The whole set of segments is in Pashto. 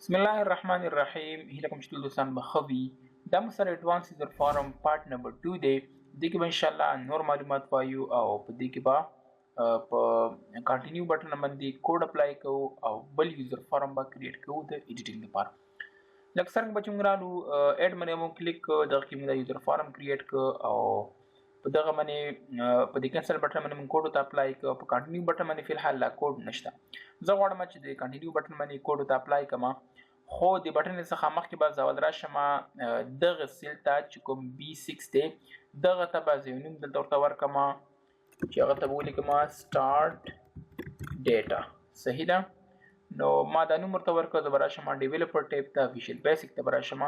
بسم الله الرحمن الرحیم. هیله کوم چې ټول دوستان به ښه وي. دا مو سره ایډوانس یوزر فارم پارت نمبر 2 دی. دې کې به انشاءالله نور معلومات وایو او په دې کې به په کنټینیو بټن باندې کوډ اپلای کوو او بل یوزر فارم به کریټ کوو د ایډیټینګ لپاره. لکه څنګه به چې موږ رالو اډ باندې مو کلیک کړو، دغه کې موږ د یوزر فارم کریټ کړو او په دغه باندې په دې کینسل بټن باندې موږ کوډ ته اپلای کړو. په کنټینیو بټن باندې فی الحال لا کوډ نشته. زه غواړم چې د کنټینیو بټن باندې کوډ ته اپلای کړم، خو د بټن څخه مخکې به زه اول راشم دغه سیل ته چې کوم B6 دی، دغه ته به زه یو نوم دلته ورته ورکړم چې هغه ته به ولیکم سټارټ ډیټا. صحیح ده. نو ما دا نوم ورته ورکړ. زه به راشم ډیولپر ټیب ته، ویژوال بیسک ته به راشم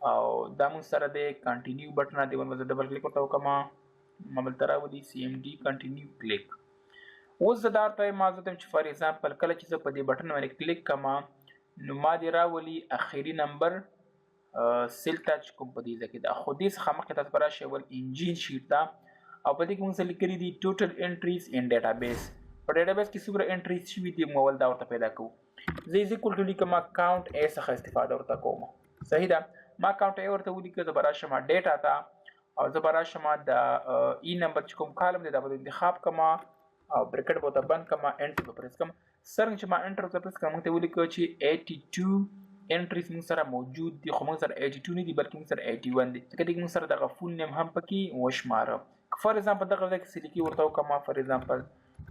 او دا مونږ سره د کنټینیو بټن دی باندې زه ډبل کلیک ورته وکړم. ما بلته راولي CMD کنټینیو کلیک. اوس زه دا ورته ما زه چې فار ایگزامپل کله چې زه په دې بټن باندې کلیک کوم نو ما دې راولي اخري نمبر سیل ته چې کوم په دې ځای کې ده. خو دې څخه مخکې تاسو به راشئ اول انجین شیټ ته او په دې کې مونږ څه لیکلي دي ټوټل انټریز ان ډیټابیس. په ډیټابیس کې څومره انټریز شوي دي موږ اول دا ورته پیدا کوو. زه از ایکول ټو لیکم کاونټ ا څخه استفاده ورته کوم. صحیح ده. ما کاونټ ا ورته ولیکه. زه به راشم ډیټا ته او زه به راشم د ای نمبر چې کوم کالم دی دا به انتخاب کوم او بریکټ به ورته بند کوم، انټر به پریس کوم. څرنګه چې ما انټر ورته پریس کوم موږ ته ولیکه چې 82 انټریز موږ سره موجود دي، خو موږ سره 82 نه دي بلکې موږ سره 81 دي. ځکه موږ سره دغه فول نیم هم پکې وشماره. فار ایگزامپل دغه ځای کې سلیکي ورته وکړم. فار ایگزامپل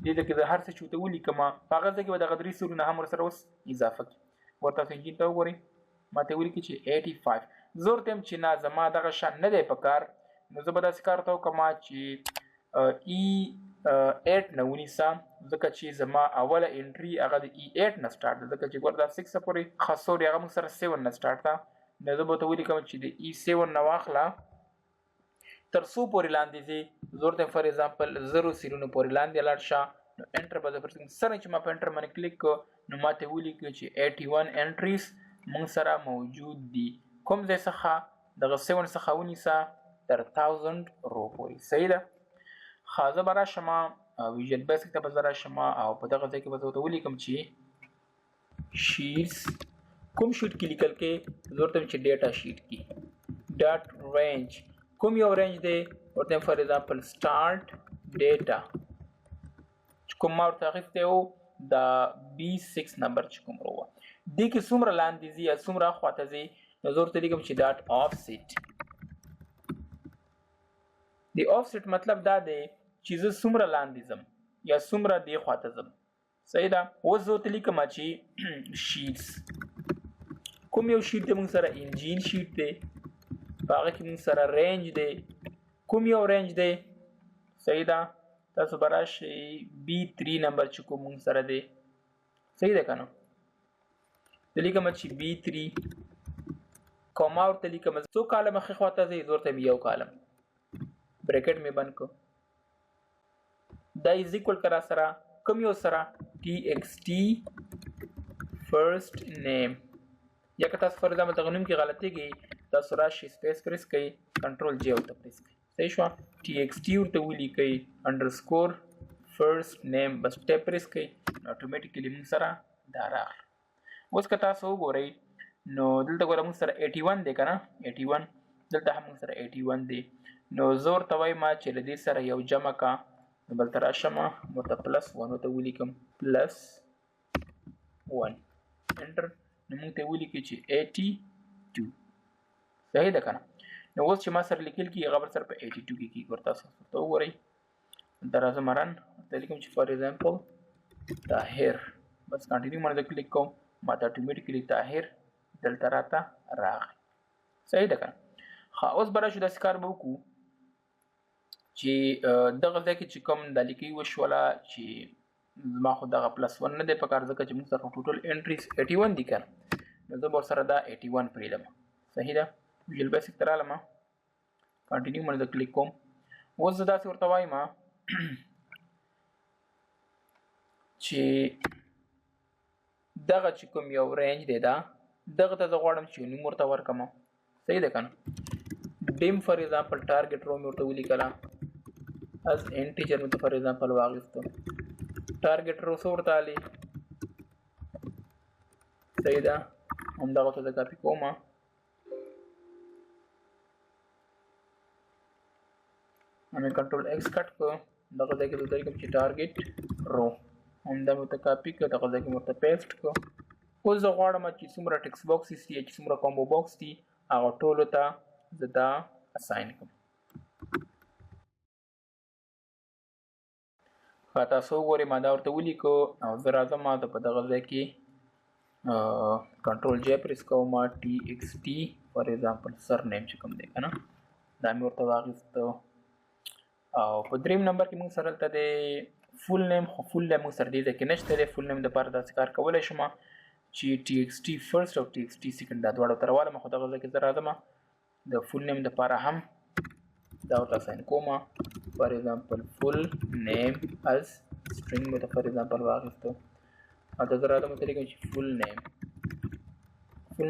دې ځای کې زه هر څه چې ورته ولیکم په هغه ځای کې به دغه درې سورونه هم ورسره اوس اضافه کړي. ورته انجین ته وګورئ، ما ته ولیکي چې 85. زه ورته یم چې نه زما دغه شان نه دی په کار. نو زه به داسې کار ورته وکړم چې E8 نه ونیسه، ځکه چې زما اوله انټري هغه د E8 نه سټارټ ده، ځکه چې ګوره دا 6 پورې خاصوري هغه موږ سره 7 نه سټارټ ده. نو زه به ورته ولیکم چې د E7 نه واخله تر څو پورې لاندې ځي. زه ورته فار ایگزامپل 0 سیرونو پورې لاندې لاړ شه. نو انټر به زه پرېس کوم. څرنګه چې ما په انټر باندې کلیک کړو نو ما ته ولیکي چې 81 انټریز موږ سره موجود دي. کوم ځای څخه؟ دغه 7 څخه ونیسه تر 1000 رو پورې. صحیح ده. ښه زه به راشم ویژوال بیسک ته به زه راشم او په دغه ځای کې به زه ورته ولیکم چې شیټس. کوم شیټ کې لیکل کې؟ زه ورته چې ډیټا شیټ کې ډاټ رینج کوم یو رینج دی ورته فار ایگزامپل سټارټ ډیټا چې کوم ما ورته اخیستی و د B6 نمبر چې کوم وروه دې کې څومره لاندې ځي یا څومره خواته ځي. نو زه ورته لیکم چې ډاټ آفسیټ. د آفسیټ مطلب دا دی چې زه څومره لاندې ځم یا څومره دې خواته ځم. صحیح ده. اوس زه ورته لیکم چې شیټس کوم یو شیټ دی موږ سره انجین شیټ دی، په هغه کې موږ سره رینج دی. کوم یو رینج دی؟ صحیح ده. تاسو به راشئ B3 نمبر چې کوم موږ سره دی. صحیح ده که نه؟ زه لیکم چې B3 کوما ورته لیکم څو کالم ښې خواته ځئ. زه ورته یو کالم بریکټ مې بند کړو. دا از ایکول که را سره کوم یو سره TXT فرست نیم. یا که تاسو فار ایگزامپل دغه نوم کې غلطېږي تاسو راشئ سپیس پریس کړئ کنټرول J ورته پریس کړئ. صحیح شوه. TXT ورته ولیکئ انډرسکور فرست نیم بس ټیپ پریس کړئ نو اټومیټیکلی موږ سره دا راغله. اوس که تاسو وګورئ نو دلته ګوره موږ سره 81 دی که نه 81 دلته هم موږ سره 81 دی. نو زه ورته وایم چې له دې سره یو جمع کا. نو بلته راشم ورته +1 ورته ولیکم +1 انټر. نو موږ ته ولیکي چې 82. صحیح ده که نه؟ نو اوس چې ما سره لیکل کېږي هغه به سره په 82 کې کېږي. ورته تاسو ورته وګورئ. دلته راځم رن ورته لیکم چې فار ایگزامپل طاهر. بس کنټینیو باندې کلیک کوم ما ته اټومیټیکلی طاهر دلته راته راغی. صحیح ده که نه؟ ښه اوس به راشو داسې کار به وکړو چې دغه ځای کې چې کوم دا لیکي وشوله چې زما خو دغه +1 نه دی په کار ځکه چې موږ سره ټوټل انټریز 81 دي که نه. نو زه به ورسره دا 81 پرېږدم. صحیح ده. ویژوال بیسک ته رالم کنټینیو باندې زه کلیک کوم. اوس زه داسې ورته وایم چې دغه چې کوم یو رینج دی دا دغه ته زه غواړم چې نوم ورته ورکړم. صحیح ده که نه؟ ډیم فار ایگزامپل ټارګټ رو مې ورته ولیکله از انټیجر مې ته فار ایگزامپل واخیستو. ټارګټ رو څه ورته علي؟ صحیح ده. همدغه ته زه کاپي کوم همې کنټرول ایکس کټ کړ دغه ځای کې زه کوم چې ټارګېټ رو همدا مې ورته کاپي کړ دغه ځای کې مې ورته پیسټ کړ اوس زه غواړم چې څومره ټکس باکسز دي چې څومره کامبو باکس دي هغه ټولو ته زه دا اساین کړم تاسو وګورئ ما دا ورته ولیکو او زه راځم ما ته په دغه ځای کې کنټرول جی پریس کوم ټي ایکس ټي فار ایگزامپل سر نیم چې کوم دی کنه دا مې ورته واغست او په دریم نمبر کې موږ سره دلته د فول نیم خو فول نیم موږ سره دې ځای کې نشته دی فول نیم دپاره داسې کار کولی شم چې ټي ایکس ټي فرست او ټي ایکس ټي سیکنډ دا دواړه ورته راوالم خو دغه ځای کې زه راځم د فول نیم دپاره هم دا ورته اساین کوم فار ایگزامپل فول نیم از string مې ته فار ایگزامپل واغستو هلته زه راځم ورته لیکم چې فول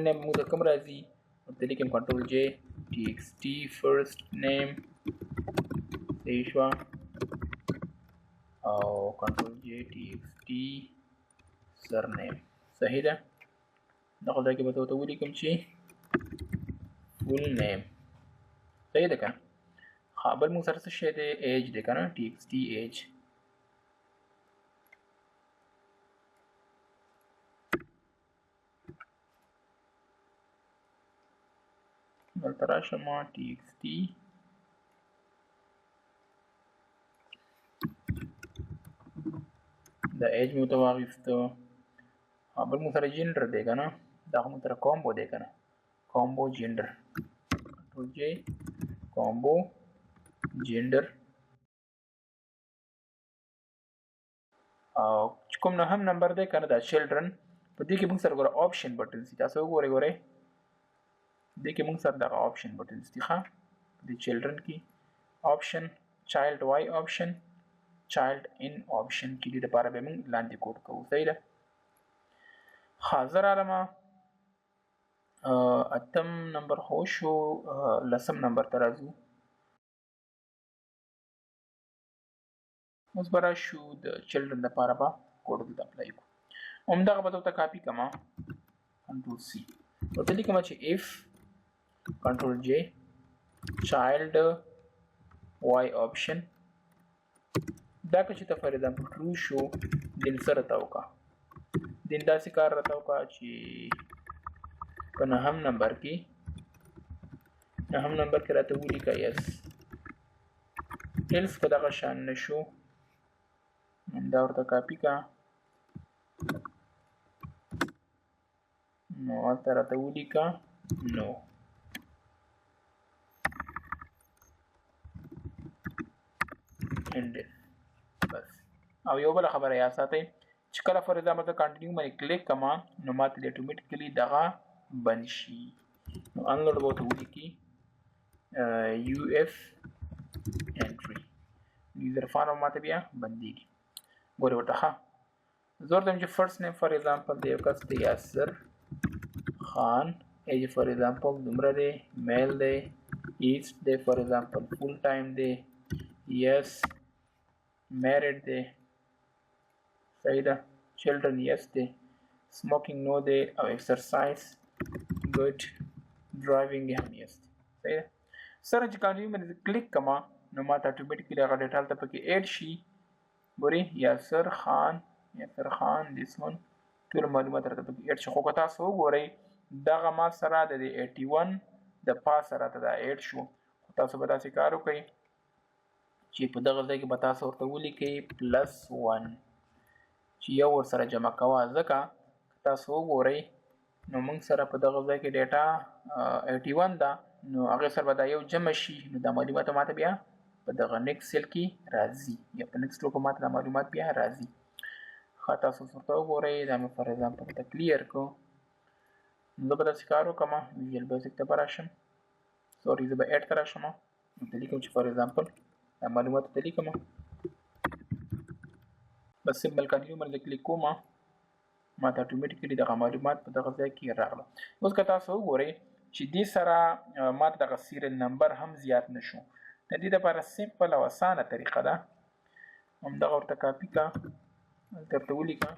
نیم موږ ته کوم راځي ورته لیکم کنټرول جې ټي ایکس ټي فرست نیم صحیح شوه او کنټرول جې ټي ایکس ټي سر نیم صحیح ده دغه ځای کې به زه ورته ولیکم چې فول نیم صحیح ده که نه ها بل موږ سره څه شی دی ایج دی که نه ټي ایکس ټي ایج دلته راشم ټي ایکس ټي د ایج مې ورته واخیسته بل موږ سره جینډر دی که نه دا خو موږ سره کامبو دی که نه کامبو جینډر کنټرول جې کامبو جینډر او چې کوم نهم نمبر دی که نه دا چلډرن په دې کې موږ سره ګوره آپشن بټنز دي تاسو وګورئ ګورئ دې کې موږ سره دغه آپشن بټنز دي ښه د چلډرن کې آپشن چایلډ واي آپشن چایلډ ان آپشن کې دې دپاره به موږ لاندې کوډ کوو صحیح ده ښه زه رالم اتم نمبر خو شو لسم نمبر ته راځو اوس به راشو د چلډرن دپاره به کوډ دلته اپلای کړو همدغه به دلته کاپي کړم کنټرول سی ورته لیکم چې اف کنټرول جې چایلډ واي آپشن دا که چې ته فار ایگزامپل ټرو شو دین څه راته وکړه دین داسې کار راته وکړه چې په نهم نمبر کې راته ولیکه یس ایلس په دغه شان نه شو دا ورته کاپي کا نو هلته راته ولیکه نو اینډ بس او یو بله خبره یاد ساتئ چې کله فار ایگزامپل ته کنټینیو باندې کلیک کما نو ماته د اټومیټیکلی دغه بند شي نو انلوډ به ورته ولیکي یو اف انټري یوزر فارم ماته بیا بندېږي ګورې ورته ښه زه ورته وایم چې فرست نیم فار ایگزامپل د یو کس دی یاسر خان ایج فار ایگزامپل دومره دی میل دی ایسټ دی فار ایگزامپل فول ټایم دی یس میرډ دی صحیح ده چلډرن یس دی سموکینګ نو دی او ایکسرسایز ګډ ډرایوینګ هم یس دی صحیح ده سره چې کنټینیو باندې کلیک کما نو ماته اټومیټیکلی هغه ډیټا هلته پکې ایډ شي ګورئ یاسر خان دیس ون ټول معلومات راته پکې ایډ شي خو که تاسو وګورئ دغه ما سره د 81 د پاسه راته دا ایډ شو خو تاسو به داسې کار وکئ چې په دغه ځای کې به تاسو ورته ولیکئ +1 چې یو ورسره جمع کوه ځکه که تاسو وګورئ نو موږ سره په دغه ځای کې ډیټا 81 ده نو هغې سره به دا یو جمع شي نو دا معلومات ماته بیا په دغه نیکسټ سیل کې راځي یا په نیکسټ رو کې ماته دا معلومات بیا راځي ښه تاسو ورته وګورئ دا مې فار ایگزامپل ته کلیر کړو نو زه به داسې کار وکړم ویژوال بیسک ته به راشم سوري زه به ایډ ته راشم ورته لیکم چې فار ایگزامپل دا معلومات ته لیکم بس سمبل کنټینیو باندې کلیک کوم ماته اټومیټیکلی دغه معلومات په دغه ځای کې راغله اوس که تاسو وګورئ چې دې سره ماته دغه سیریل نمبر هم زیات نشو د دې لپاره سمپل او اسانه طریقه ده همدغه ورته کاپي کا دلته ورته ولیکه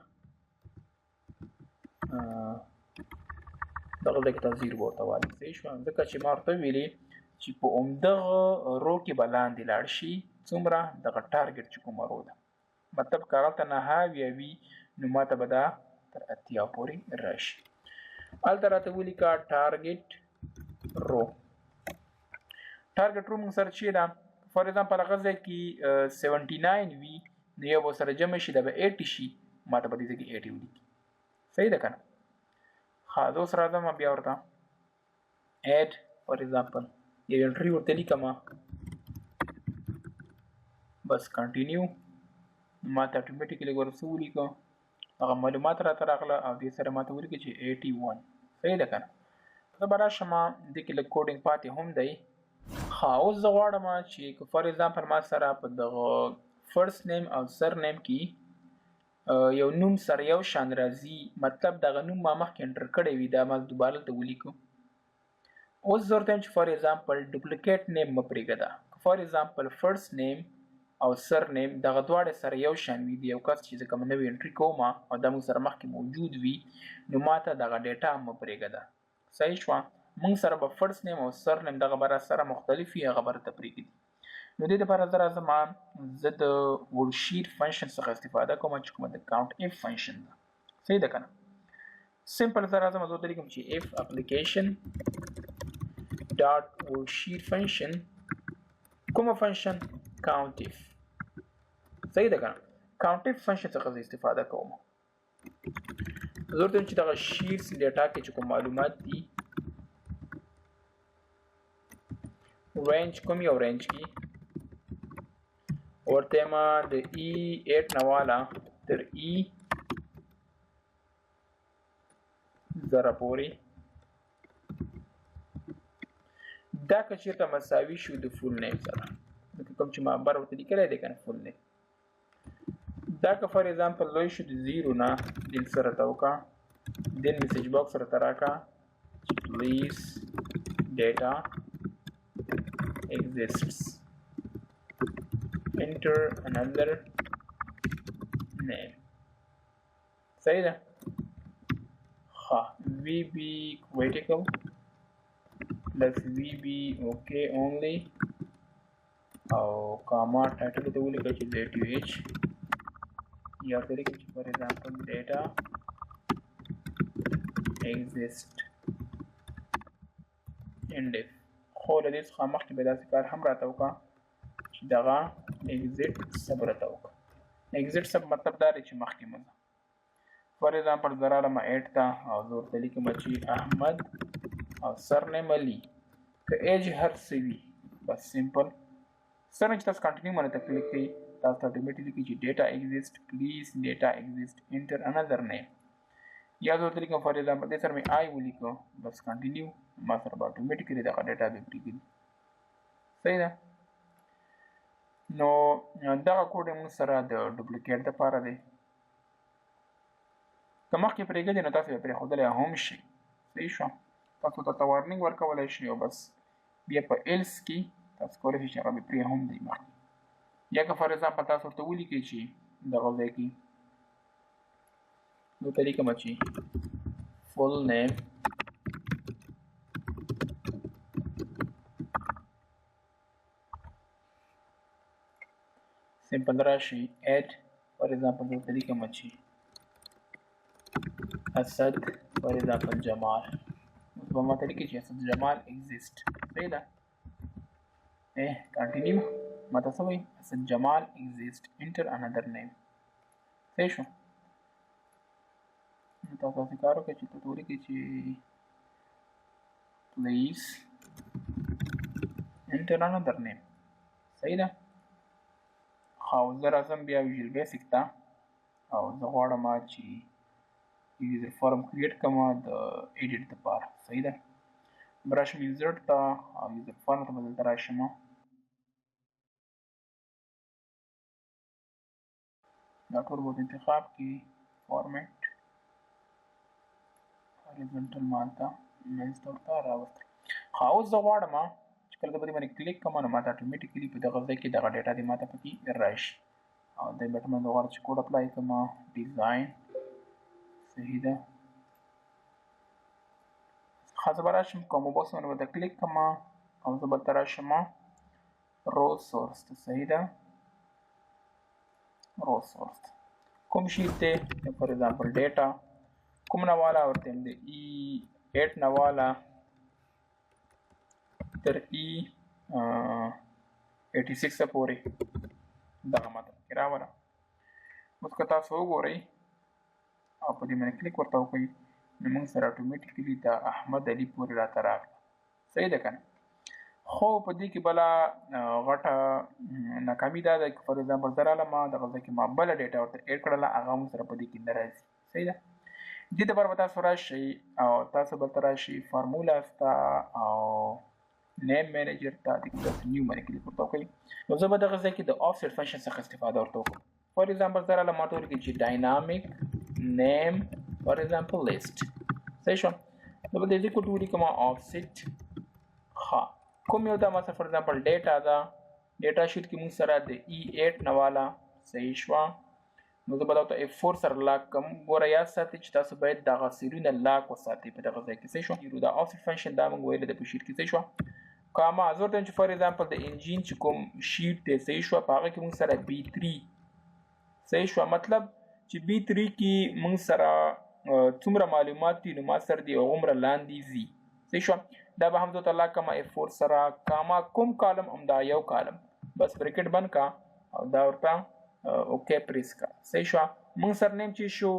دغه ځای کې ته 0 ورته وایي. صحیح شوه؟ ځکه چې ما ورته ویلې چې په همدغه رو کې به لاندې لاړ شي څومره دغه ټارګټ چې کومه رو ده، مطلب که هغلته 9 وي نو ما ته به دا تر 80 پورې راشي. هلته راته ولیکه ټارګټ رو. ټارګټ رو موږ سره چې ده فار ایگزامپل هغه ځای کې 79 وي نو یو به سره جمع شي دا به 80 شي، ما ته به دې ځای کې 80 ولیکي. صحیح ده که نه؟ ښه زه اوس راځم بیا ورته add فار ایگزامپل یو انټري ورته لیکم، بس کنټینیو. ما ته اتوماتیکلی ورته ولیکه هغه معلومات راته راغله او دې سره ما ته ولیکه چې 81. صحیح ده که نه؟ زه به راشم دې کې لږ کوډینګ پاتې هم دی. ښه اوس زه غواړم چې که فار ایگزامپل ما سره په دغه فرست نیم او سر نیم کې یو نوم سره یو شان راځي، مطلب دغه نوم ما مخکې انټر کړی وي دا ما دوباره دلته ولیکو. اوس زه ورته وایم چې فار ایگزامپل ډوپلیکیټ نیم مه پرېږده. که فار ایگزامپل فرست نیم او سر نیم دغه دواړه سره یو شان وي، د یو کس چې زه کوم نوی انټري کوم او دا موږ سره مخکې موجود وي نو ما ته دغه ډیټا مه پرېږده. صحیح شوه؟ موږ سره به فرست نیم او سر نیم دغه به را سره مختلف وي، هغه به راته پرېږدي. نو دې دپاره زه راځم زه د ورکشیټ فنکشن څخه استفاده کوم چې کومه د کاونټ اف فنکشن ده. صحیح ده که نه؟ سمپل زه راځم زه ورته لیکم چې اف اپلیکیشن ډاټ ورکشیټ فنکشن کومه فنکشن کاونټ اف. صحیح ده که نه؟ کاونټ اف فنکشن څخه زه استفاده کوم. زه ورته وایم چې دغه شیټس ډیټا کې چې کوم معلومات دي رینج کوم یو رینج کې ورته ما د E8 نه واله تر E0 پورې دا که چېرته مساوي شو د فول نیم سره، لکه کوم چې ما بر ورته لیکلی دی که نه فول نیم، دا که فار ایگزامپل لوی شو د 0 نه دل سره ته وکړه دین میسیج باکس سره ته راکړه چې پلیز ډیټا exists enter another name. صحیح ده؟ ها VB critical plus VB okay only او comma title ته ولیکه چې ZTH یا ته لیکه چې for example data exist and if خو له دې څخه مخکې به داسې کار هم راته وکړه چې دغه exit sub راته وکړه. exit sub مطلب دا دی چې مخکې مه ځه. فار ایگزامپل زه راغلم 8 ته او زه ورته لیکم چې احمد او سرنیم علي، که ایج هر څه وي بس سمپل سرنیم چې تاسو کنټینیو باندې ته کلیک کوئ تاسو ته اتوماتیکلی چې ډیټا exist پلیز ډیټا exist enter another name. یا زه ورته لیکم فار ایگزامپل دې سره مې آی ولیکو بس کنټینیو ما سره به اتوماتیکلی دغه ډیټا به پرېږدي. صحیح ده؟ نو دغه کوډ موږ سره د ډوپلیکیټ دپاره دی. که مخکې پرېږدي نو تاسو به پرېښودلی هم شئ. صحیح شو؟ تاسو ته وارنینګ ورکولی شئ او بس بیا په ایلس کې تاسو کولی شئ چې هغه به پرې هم دی مخکې. یا که فار ایگزامپل تاسو ورته ولیکئ چې دغه ځای کې دلته لیکم چې فول نیم سمپل راشي add فار ایگزامپل دلته لیکم چې اسد فار ایگزامپل جمال په ما ته لیکي چې اسد جمال exist. صحیح ده؟ کنټینیو ما ته څه وایي اسد جمال exist enter another name. صحیح شو؟ تاسو داسې کار وکړئ چې ته ولیکئ چې please enter another name. صحیح ده؟ او زه راځم بیا ویژوال بیسیک ته او زه غواړم چې یوزر فارم کریټ کړم د ایډیټ دپاره. صحیح ده؟ براشم انسرټ ته او یوزر فارم ته به دلته راشم دا ټول به انتخاب کړي فارمیټ هاریزونټل مالته منځ ته ورته راوستل. ښه اوس زه غواړم چې کله زه په دې باندې کلیک کوم نو ماته اتوماتیکلي په دغه ځای کې دغه ډیټا دې ماته پکې راشي او دې بټن باندې غواړم چې کوډ اپلای کړم ډیزاین. صحیح ده؟ زه به راشم کومو باکس باندې به کلیک کوم او زه به راشم رو سورس ته. صحیح ده، رو سورس کوم شیټ دی فار ایگزامپل ډیټا کوم نه والا ورته د E8 نه والا تر E86 پورې دغه ماته کې راوړه. اوس که تاسو وګورئ او په دې باندې کلیک ورته وکړئ نو موږ سره اتوماتیکلي د احمد علي پورې راته راغله. صحیح ده که نه؟ خو په دې کې بله غټه ناکامي دا ده چې فار ایگزامپل زه رالم دغه ځای کې ما بله ډیټا ورته ایډ کړله هغه موږ سره په دې کې نه راځي. صحیح ده؟ دې دپاره به تاسو راشئ او تاسو دلته راشئ فارمولاز ته او نیم منیجر ته دې کې تاسو نیو باندې کلیک ورته وکړئ. نو زه به دغه ځای کې د آفسیټ فنکشن څخه استفاده ورته وکړم. فار ایگزامپل زه رالم ما ته ولیکئ چې ډاینامیک نیم فار ایگزامپل لیست. صحیح شو؟ زه به دې ځای کې ولیکم آفسیټ. ښه کوم یو دا مثلا فار ایگزامپل ډیټا ده ډیټا شیټ کې موږ سره د E8 نه والا. صحیح شوه؟ نو زه به دا ورته F4 سره لاک کړم. ګوره یاد ساتئ چې تاسو باید دغه سیلونه لاک وساتئ په دغه ځای کې. صحیح شوه؟ دا آفسیټ فنکشن دا موږ ویلی ده په شیټ کې. صحیح شوه؟ کاما زه ورته وایم چې فار ایگزامپل د انجین چې کوم شیټ دی صحیح شوه په هغه کې موږ سره B3. صحیح شوه؟ مطلب چې B3 کې موږ سره څومره معلومات دي نو ما سره دي هغومره لاندې ځي. صحیح شوه؟ دا به هم زه ورته لاک کړم F4 سره کاما کوم کالم همدا یو کالم بس بریکټ بند کا او دا ورته اوکې پریس کا. صحیح شوه؟ موږ سره نیم چې شو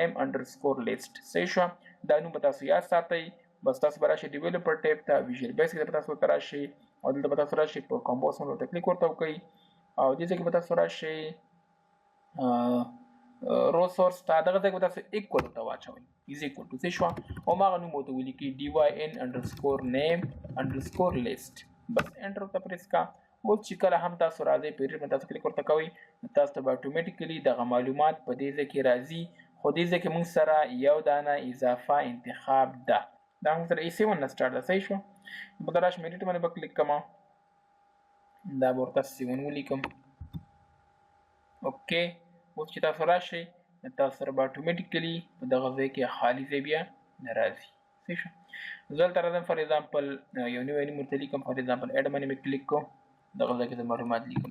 dyn_name_list. صحیح شوه؟ دا نوم به تاسو یاد ساتئ. بس تاسو به راشئ ډیولپر ټیب ته ویژوال بیسک ته به تاسو ورته راشئ او دلته به تاسو راشئ په کمپوز باندې ورته کلیک ورته وکړئ او دې ځای کې به تاسو راشئ رو سورس ته دغه ځای کې به تاسو ایکول ورته واچوئ از ایکول ټو. صحیح شوه؟ هماغه نوم ورته ولیکئ dyn_name_list. بس انټر ورته پریس کا. اوس چې کله هم تاسو راځئ پیریډ باندې تاسو کلیک ورته کوئ نو تاسو ته به اتوماتیکلي دغه معلومات په دې ځای کې راځي. خو دې ځای کې موږ سره یو دانه اضافه انتخاب ده. دا موږ سره A7 نه سټارټ ده. صحیح شو؟ به دا راشم ایډیټ باندې به کلیک کوم دا به ورته 7 ولیکم. اوکې اوس چې تاسو راشئ نو تاسو سره به اتوماتیکلي په دغه ځای کې خالي ځای بیا نه راځي. صحیح شو؟ زه دلته راځم فار ایگزامپل یو نوی نوم ورته لیکم. فار ایگزامپل ایډ باندې مې کلیک کوم دغه ځای کې د معلومات لیکم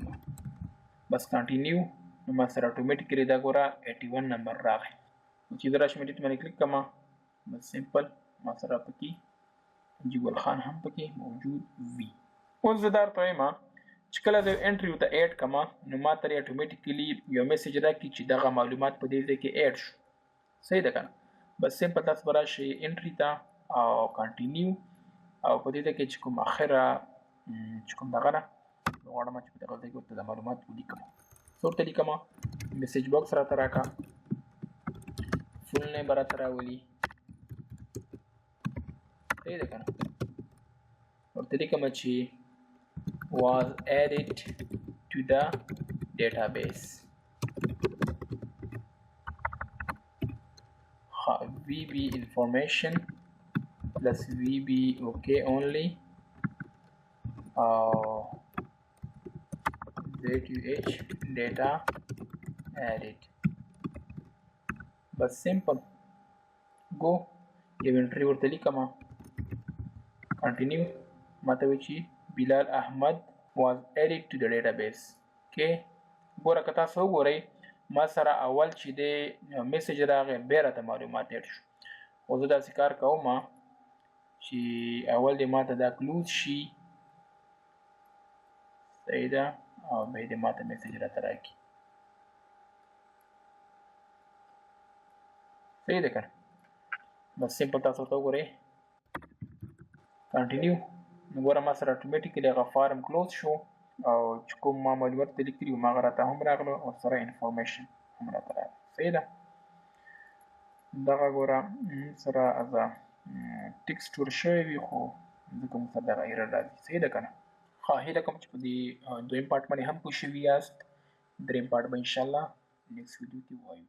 بس کنټینیو نو ما سره اتوماتیکلي دا ګوره 81 نمبر راغی. چې زه راشم ایډیټ باندې کلیک کوم بس سمپل ما سره پکې جیول خان هم پکې موجود وي. اوس زه دا ورته وایم چې کله زه انټري ورته ایډ کوم نو ما ته اتوماتیکلي یو میسج راکړي چې دغه معلومات په دې ځای کې ایډ شو. صحیح ده که نه؟ بس سمپل تاسو به راشئ انټري ته او کنټینیو او په دې ځای کې چې کوم اخره چې کوم دغه نه غواړم چې په دغه ځای کې ورته د معلومات ولیکم. څه ورته لیکم؟ میسج باکس راته راکړه فول نیم به راته راولي. صحیح ده که نه؟ ورته لیکم چې was added to the database. VB information plus VB okay only ZUH data added. But simple go inventory ورته لیکم continue ماته وی چې بلال احمد was added to the database. okay ګوره که تاسو وګورئ ما سره اول چې د میسج راغی بیا راته معلومات ایډ شو. خو زه داسې کار کوم چې اول دې ماته دا کلوز شي. صحیح ده او بیا دې ماته میسج راته راکړي. صحیح ده که نه؟ بس سمپل تاسو ورته وګورئ کنټینیو نو ګوره ما سره اتوماتیکلي هغه فارم کلوز شو او چې کوم ما معلومات ته لیکلي وو هغه راته هم راغلو او سره انفارمیشن هم راته راغله. صحیح ده؟ دغه ګوره سره از ټکسټ ور شوی وي خو ځکه موږ سره دغه ایرر راځي. صحیح ده که نه؟ ښه هیله کوم چې په دې دویم پارټ باندې هم پوه شوي یاست. دریم پارټ به انشاءالله نیکسټ ویډیو کې ووایو.